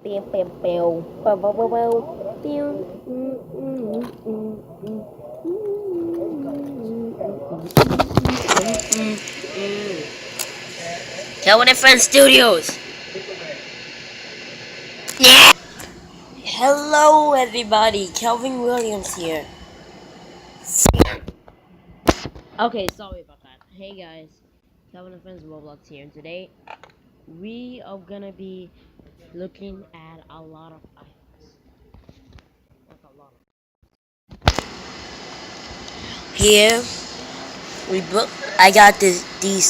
Kelvin and Friends Studios. Yeah. Hello, everybody. Kelvin Williams here. Okay, sorry about that. Hey guys, Kelvin and Friends ROBLOX here, and today we are gonna be looking at a lot of items. Like a lot. Here we book. I got this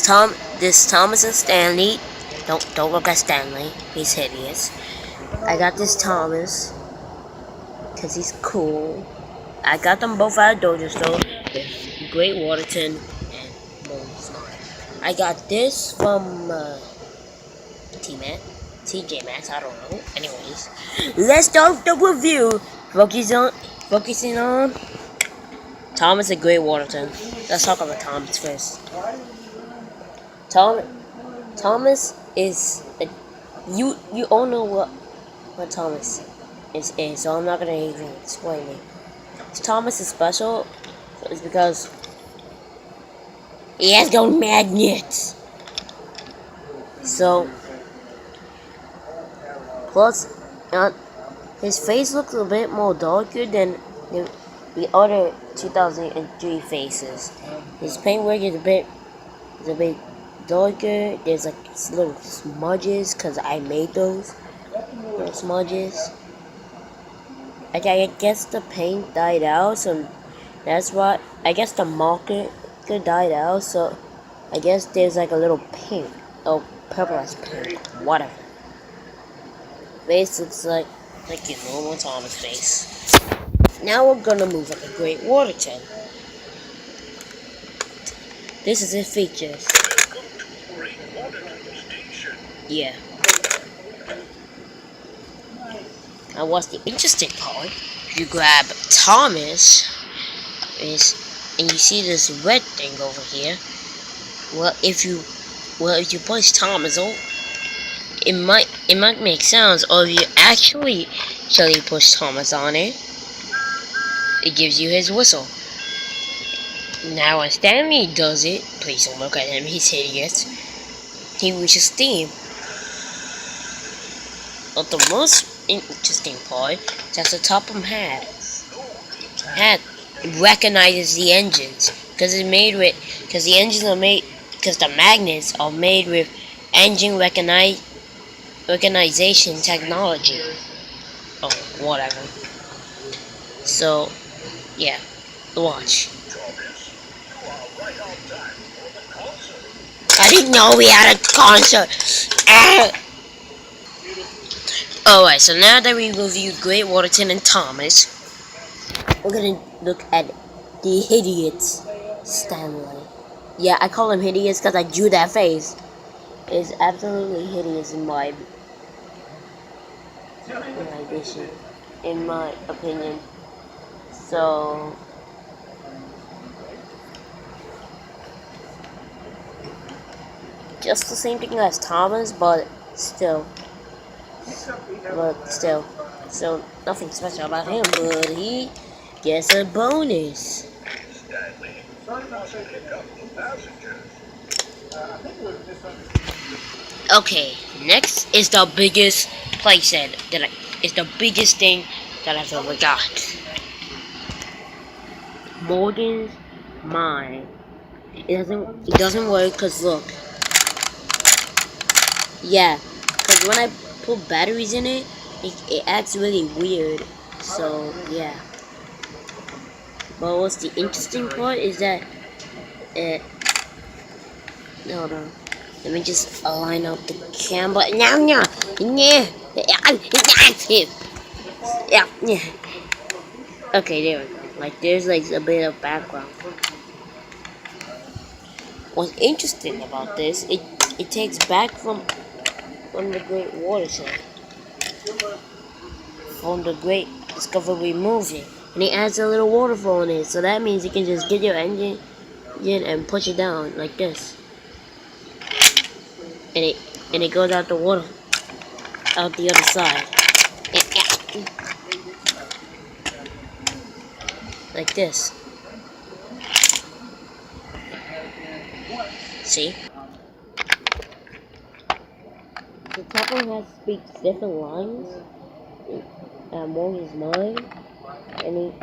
Thomas and Stanley. Don't look at Stanley. He's hideous. I got this Thomas because he's cool. I got them both at a dojo store with Great Waterton and Moon's Mine. I got this from TJ Maxx, I don't know. Anyways, let's start the review. Focusing on Thomas and Great Waterton. Let's talk about Thomas first. Thomas is you all know what Thomas is, so I'm not gonna even explain it. Thomas is special is because he has those magnets. So plus his face looks a bit more darker than the other 2003 faces. His paintwork is a bit darker. There's like little smudges because I made those little smudges. I guess the paint died out, so that's why. I guess the marker died out, so I guess there's like a little pink, oh, purplish pink, whatever. Face looks like your normal Thomas face. Now we're gonna move up to Great Waterton. This is his features. Yeah. Now what's the interesting part? If you grab Thomas, and you see this red thing over here. Well, if you push Thomas over, it might make sounds. Or if you actually push Thomas on it, it gives you his whistle. Now when Stanley does it, please don't look at him. He's hideous. He wishes steam. But the most interesting part is that the top of him hat recognizes the engines because the magnets are made with engine recognition technology. Oh, whatever. So, yeah, watch. I didn't know we had a concert. Alright, so now that we reviewed Great Waterton and Thomas, we're gonna look at the hideous Stanley. Yeah, I call him hideous because I drew that face. It's absolutely hideous in my opinion. So just the same thing as Thomas, but still. So nothing special about him, but he gets a bonus. Okay, next is the biggest playset it's the biggest thing that I've ever got. Morgan's Mine. It doesn't work because look. Yeah, because when I put batteries in it acts really weird. So yeah. But what's the interesting part is that hold on. Let me just line up the camera. Yeah. Okay, there we go. Like there's like a bit of background. What's interesting about this, it takes back from the Great Waterton, from the Great Discovery movie, and it adds a little waterfall in it. So that means you can just get your engine and push it down like this, and it goes out the water, out the other side. Like this. See? The top one has speaks different lines. More his mind. And he.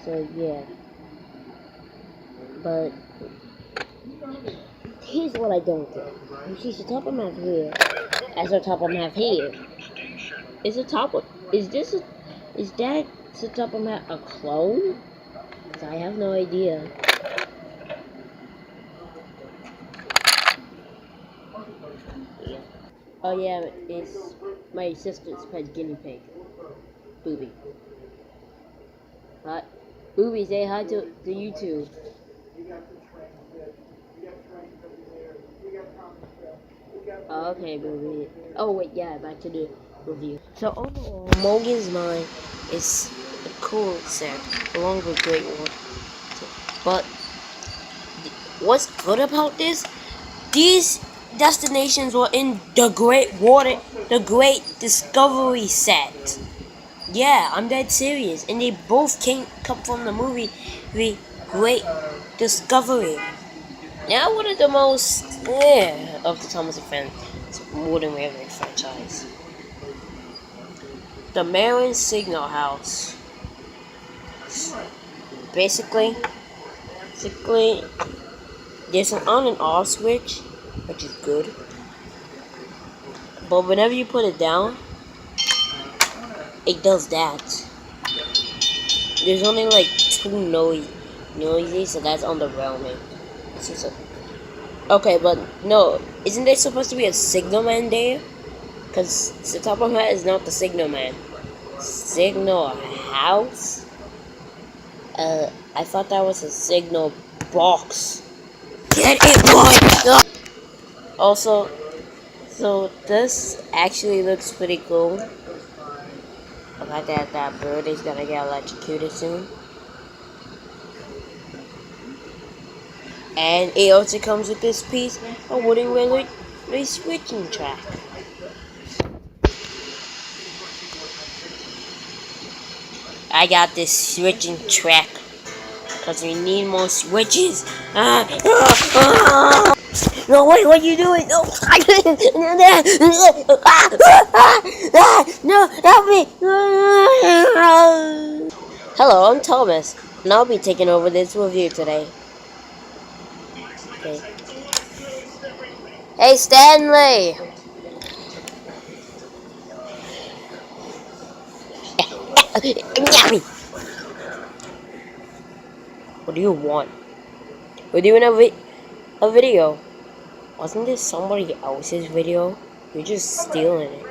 So yeah. But here's what I don't get. You see the top one have here. As the top one have here. Is the top one? Is this a? Is that the top one have a clone? Cause I have no idea. Oh yeah, it's my sister's pet guinea pig. Booby. Hi. Booby, say hi to YouTube. Oh, okay, Booby. Oh wait, yeah, back to the review. So overall, Morgan's Mine is a cool set, along with Great War. But what's good about this? These destinations were in the Great Discovery set. Yeah, I'm dead serious, and they both come from the movie The Great Discovery. Now, one of the most of the Thomas Stanley Modern Railway franchise. The Maron Signal House. Basically, there's an on and off switch, which is good. But whenever you put it down, it does that. There's only like 2 noises, so that's on the railway. Okay, but no, isn't there supposed to be a signalman there? Because the top of my head is not the signalman. Signal house? I thought that was a signal box. Get it, boy! Also, so this actually looks pretty cool. I like that bird is gonna get electrocuted soon. And it also comes with this piece of wooden railway switching track. I got this switching track because we need more switches. No, wait, what are you doing? No, no, help me! Hello, I'm Thomas, and I'll be taking over this review today. Okay. Hey, Stanley! What do you want? We're doing a video. Wasn't this somebody else's video? You're just stealing it.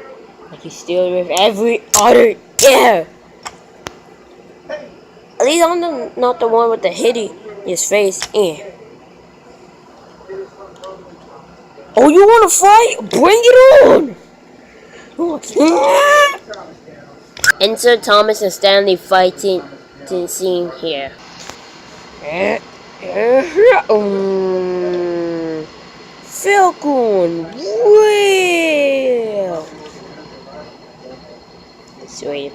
Like you steal it with every other. Yeah! At least I'm not the one with the hideous face. Yeah. Oh, you wanna fight? Bring it on! Insert Thomas and Stanley fighting scene here. Falcon! Whale! Sweet.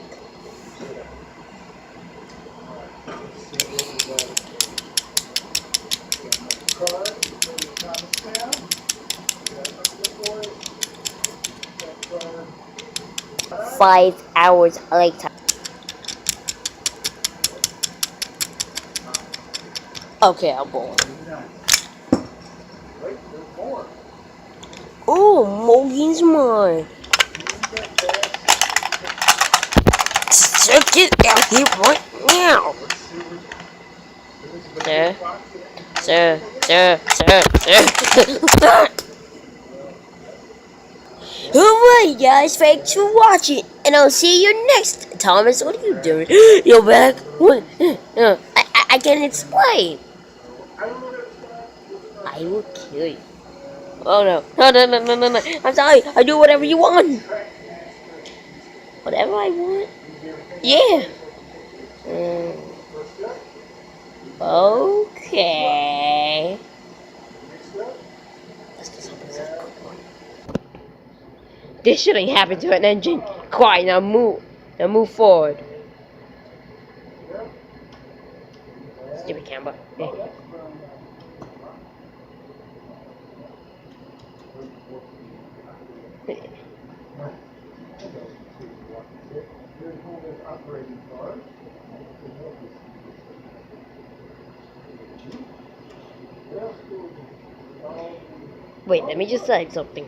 Five hours later. Okay, I'm bored. Oh, Morgan's Mine. Check it out here right now. Sir. Alright guys, thanks for watching, and I'll see you next. Thomas, what are you doing? You're back? What? I can't explain. I will kill you. Oh no. No. I'm sorry. I do whatever you want. Whatever I want? Yeah. Okay. This shouldn't happen to an engine. Quiet, now move. Now move forward. Stupid camera. Yeah. Wait, let me just say something.